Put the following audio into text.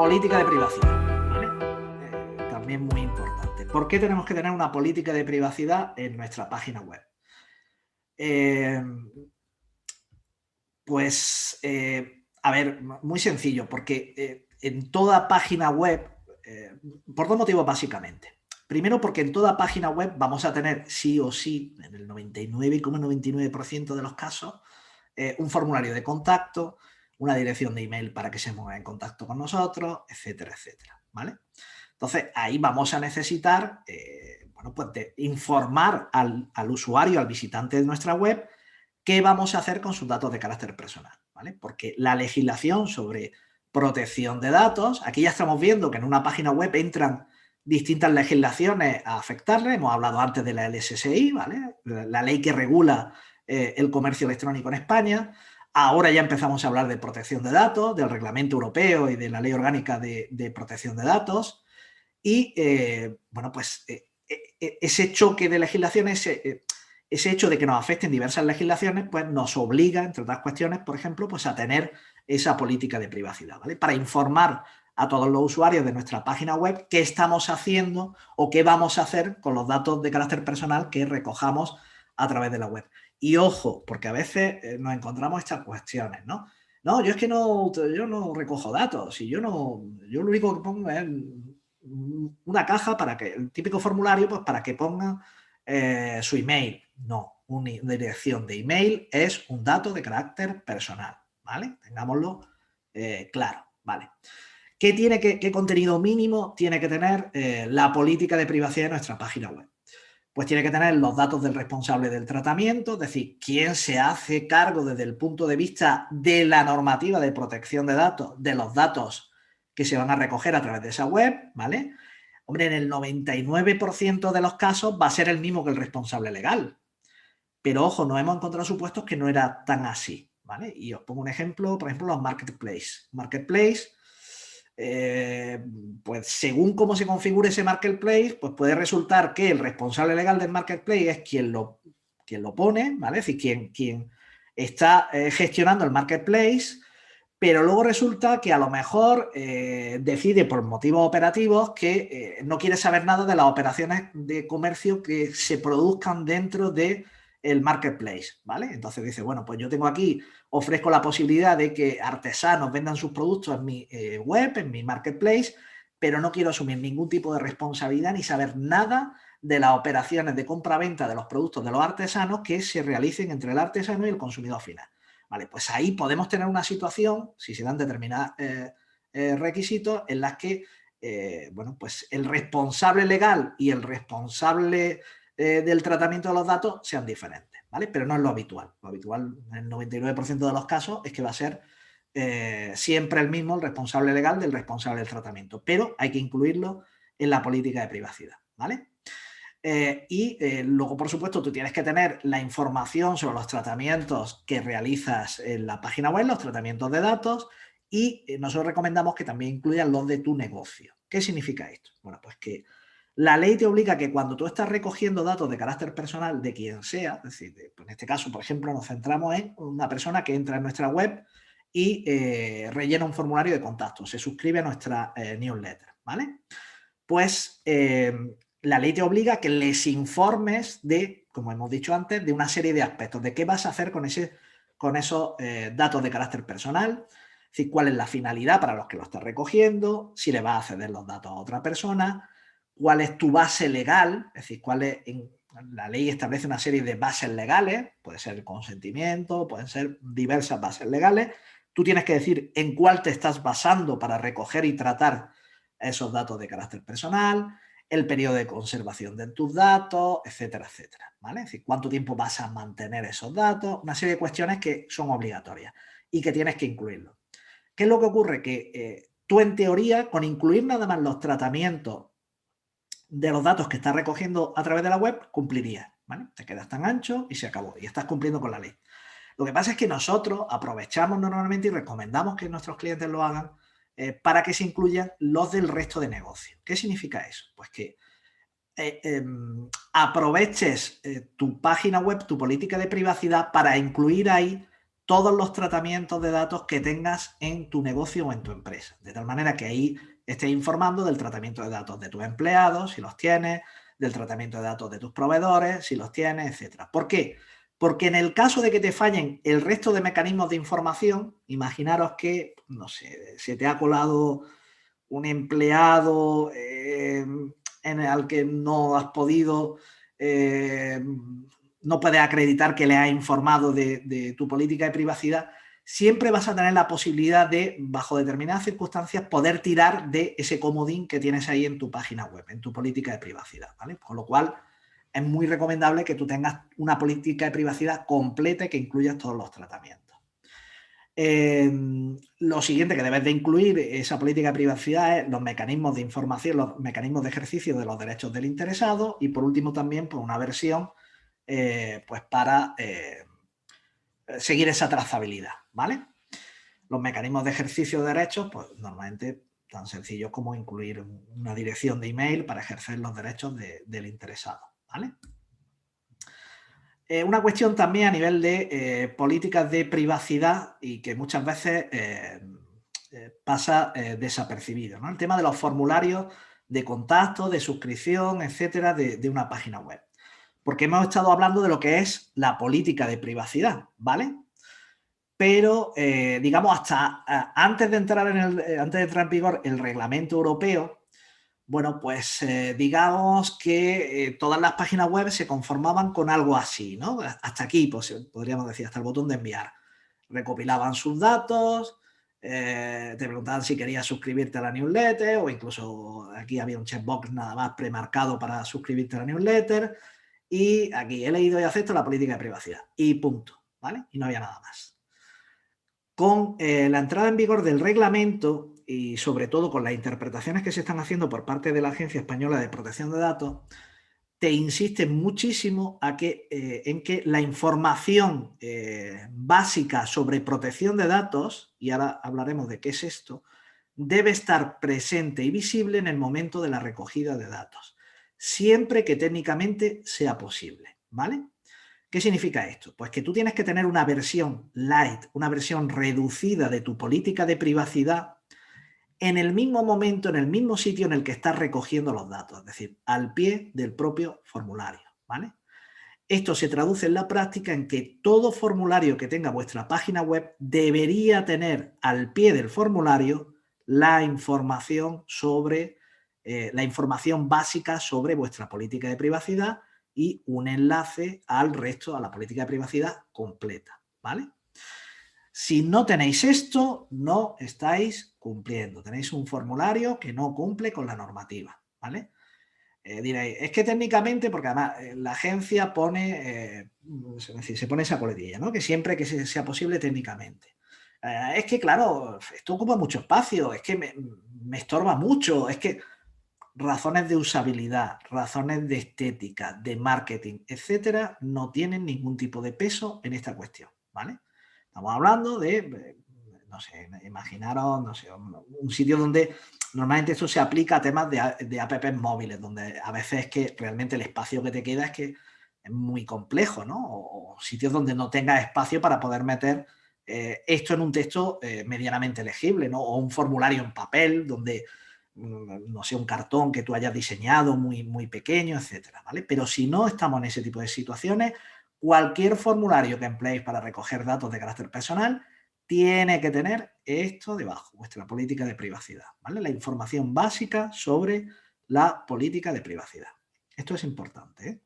política de privacidad, ¿vale? También muy importante. ¿Por qué tenemos que tener una política de privacidad en nuestra página web? A ver, muy sencillo, porque en toda página web, por dos motivos básicamente. Primero, porque en toda página web vamos a tener sí o sí, en el 99,99% de los casos, un formulario de contacto, una dirección de email para que se ponga en contacto con nosotros, etcétera, etcétera, ¿vale? Entonces, ahí vamos a necesitar, bueno, pues de informar al usuario, al visitante de nuestra web, qué vamos a hacer con sus datos de carácter personal, ¿vale? Porque la legislación sobre protección de datos, aquí ya estamos viendo que en una página web entran distintas legislaciones a afectarle. Hemos hablado antes de la LSSI, ¿vale? La ley que regula el comercio electrónico en España. Ahora ya empezamos a hablar de protección de datos, del reglamento europeo y de la ley orgánica de protección de datos. Y, bueno, pues ese choque de legislaciones, ese hecho de que nos afecten diversas legislaciones, pues nos obliga, entre otras cuestiones, por ejemplo, pues a tener esa política de privacidad, ¿vale? Para informar a todos los usuarios de nuestra página web qué estamos haciendo o qué vamos a hacer con los datos de carácter personal que recojamos a través de la web. Y ojo, porque a veces nos encontramos estas cuestiones, ¿no? No, yo es que yo no recojo datos y yo lo único que pongo es una caja para que, el típico formulario, pues para que pongan su email. No, una dirección de email es un dato de carácter personal, ¿vale? Tengámoslo claro, ¿vale? ¿Qué contenido mínimo tiene que tener la política de privacidad de nuestra página web? Pues tiene que tener los datos del responsable del tratamiento, es decir, quién se hace cargo desde el punto de vista de la normativa de protección de datos, de los datos que se van a recoger a través de esa web, ¿vale? Hombre, en el 99% de los casos va a ser el mismo que el responsable legal. Pero ojo, nos hemos encontrado supuestos que no era tan así, ¿vale? Y os pongo un ejemplo, por ejemplo, los marketplaces. Pues según cómo se configure ese marketplace, pues puede resultar que el responsable legal del marketplace es quien lo pone, ¿vale? Es decir, quien está gestionando el marketplace, pero luego resulta que a lo mejor decide por motivos operativos que no quiere saber nada de las operaciones de comercio que se produzcan dentro de el marketplace, ¿vale? Entonces dice, bueno, pues yo tengo aquí, ofrezco la posibilidad de que artesanos vendan sus productos en mi web, en mi marketplace, pero no quiero asumir ningún tipo de responsabilidad ni saber nada de las operaciones de compra-venta de los productos de los artesanos que se realicen entre el artesano y el consumidor final. Vale, pues ahí podemos tener una situación, si se dan determinados requisitos, en las que bueno, pues el responsable legal y el responsable del tratamiento de los datos sean diferentes, ¿vale? Pero no es lo habitual. Lo habitual en el 99% de los casos es que va a ser siempre el mismo, el responsable legal del responsable del tratamiento, pero hay que incluirlo en la política de privacidad, ¿vale? Luego, por supuesto, tú tienes que tener la información sobre los tratamientos que realizas en la página web, los tratamientos de datos, y nosotros recomendamos que también incluyan los de tu negocio. ¿Qué significa esto? Bueno, pues que la ley te obliga a que cuando tú estás recogiendo datos de carácter personal de quien sea, es decir, pues en este caso, por ejemplo, nos centramos en una persona que entra en nuestra web y rellena un formulario de contacto, se suscribe a nuestra newsletter, ¿vale? Pues la ley te obliga a que les informes de, como hemos dicho antes, de una serie de aspectos, de qué vas a hacer con esos datos de carácter personal, es decir, cuál es la finalidad para los que lo estás recogiendo, si le vas a ceder los datos a otra persona, cuál es tu base legal, es decir, la ley establece una serie de bases legales, puede ser el consentimiento, pueden ser diversas bases legales, tú tienes que decir en cuál te estás basando para recoger y tratar esos datos de carácter personal, el periodo de conservación de tus datos, etcétera, etcétera, ¿vale? Es decir, cuánto tiempo vas a mantener esos datos, una serie de cuestiones que son obligatorias y que tienes que incluirlo. ¿Qué es lo que ocurre? Que tú, en teoría, con incluir nada más los tratamientos de los datos que estás recogiendo a través de la web, cumplirías, ¿vale? Te quedas tan ancho y se acabó, y estás cumpliendo con la ley. Lo que pasa es que nosotros aprovechamos normalmente y recomendamos que nuestros clientes lo hagan para que se incluyan los del resto de negocio. ¿Qué significa eso? Pues que aproveches tu página web, tu política de privacidad, para incluir ahí todos los tratamientos de datos que tengas en tu negocio o en tu empresa. De tal manera que ahí estés informando del tratamiento de datos de tus empleados, si los tienes, del tratamiento de datos de tus proveedores, si los tienes, etc. ¿Por qué? Porque en el caso de que te fallen el resto de mecanismos de información, imaginaros que, no sé, se te ha colado un empleado al que no has podido, no puedes acreditar que le has informado de tu política de privacidad, siempre vas a tener la posibilidad de, bajo determinadas circunstancias, poder tirar de ese comodín que tienes ahí en tu página web, en tu política de privacidad, ¿vale? Con lo cual, es muy recomendable que tú tengas una política de privacidad completa y que incluyas todos los tratamientos. Lo siguiente que debes de incluir esa política de privacidad es los mecanismos de información, los mecanismos de ejercicio de los derechos del interesado y por último también pues, una versión pues para seguir esa trazabilidad, ¿vale? Los mecanismos de ejercicio de derechos pues normalmente tan sencillos como incluir una dirección de email para ejercer los derechos del interesado, ¿vale? Una cuestión también a nivel de políticas de privacidad y que muchas veces pasa desapercibido, ¿no? El tema de los formularios de contacto, de suscripción, etcétera, de una página web. Porque hemos estado hablando de lo que es la política de privacidad, ¿vale? Pero, digamos, hasta antes de entrar en vigor el reglamento europeo, bueno, pues digamos que todas las páginas web se conformaban con algo así, ¿no? Hasta aquí, pues podríamos decir, hasta el botón de enviar. Recopilaban sus datos, te preguntaban si querías suscribirte a la newsletter o incluso aquí había un checkbox nada más premarcado para suscribirte a la newsletter y aquí he leído y acepto la política de privacidad y punto, ¿vale? Y no había nada más. Con la entrada en vigor del reglamento y sobre todo con las interpretaciones que se están haciendo por parte de la Agencia Española de Protección de Datos, te insiste muchísimo en que la información básica sobre protección de datos, y ahora hablaremos de qué es esto, debe estar presente y visible en el momento de la recogida de datos, siempre que técnicamente sea posible, ¿vale? ¿Qué significa esto? Pues que tú tienes que tener una versión light, una versión reducida de tu política de privacidad en el mismo momento, en el mismo sitio en el que estás recogiendo los datos, es decir, al pie del propio formulario, ¿vale? Esto se traduce en la práctica en que todo formulario que tenga vuestra página web debería tener al pie del formulario la información la información básica sobre vuestra política de privacidad y un enlace al resto, a la política de privacidad completa, ¿vale? Si no tenéis esto, no estáis cumpliendo. Tenéis un formulario que no cumple con la normativa, ¿vale? Diréis, es que técnicamente, porque además la agencia pone, es decir, se pone esa coletilla, ¿no? Que siempre que sea posible técnicamente. Es que, claro, esto ocupa mucho espacio, es que me estorba mucho, es que razones de usabilidad, razones de estética, de marketing, etcétera, no tienen ningún tipo de peso en esta cuestión, ¿vale? Estamos hablando de, no sé, imaginaros, no sé, un sitio donde normalmente esto se aplica a temas de apps móviles, donde a veces es que realmente el espacio que te queda es que es muy complejo, ¿no? O sitios donde no tengas espacio para poder meter esto en un texto medianamente legible, ¿no? O un formulario en papel donde no sé, un cartón que tú hayas diseñado muy, muy pequeño, etcétera, ¿vale? Pero si no estamos en ese tipo de situaciones, cualquier formulario que empleéis para recoger datos de carácter personal tiene que tener esto debajo, vuestra política de privacidad, ¿vale? La información básica sobre la política de privacidad. Esto es importante, ¿eh?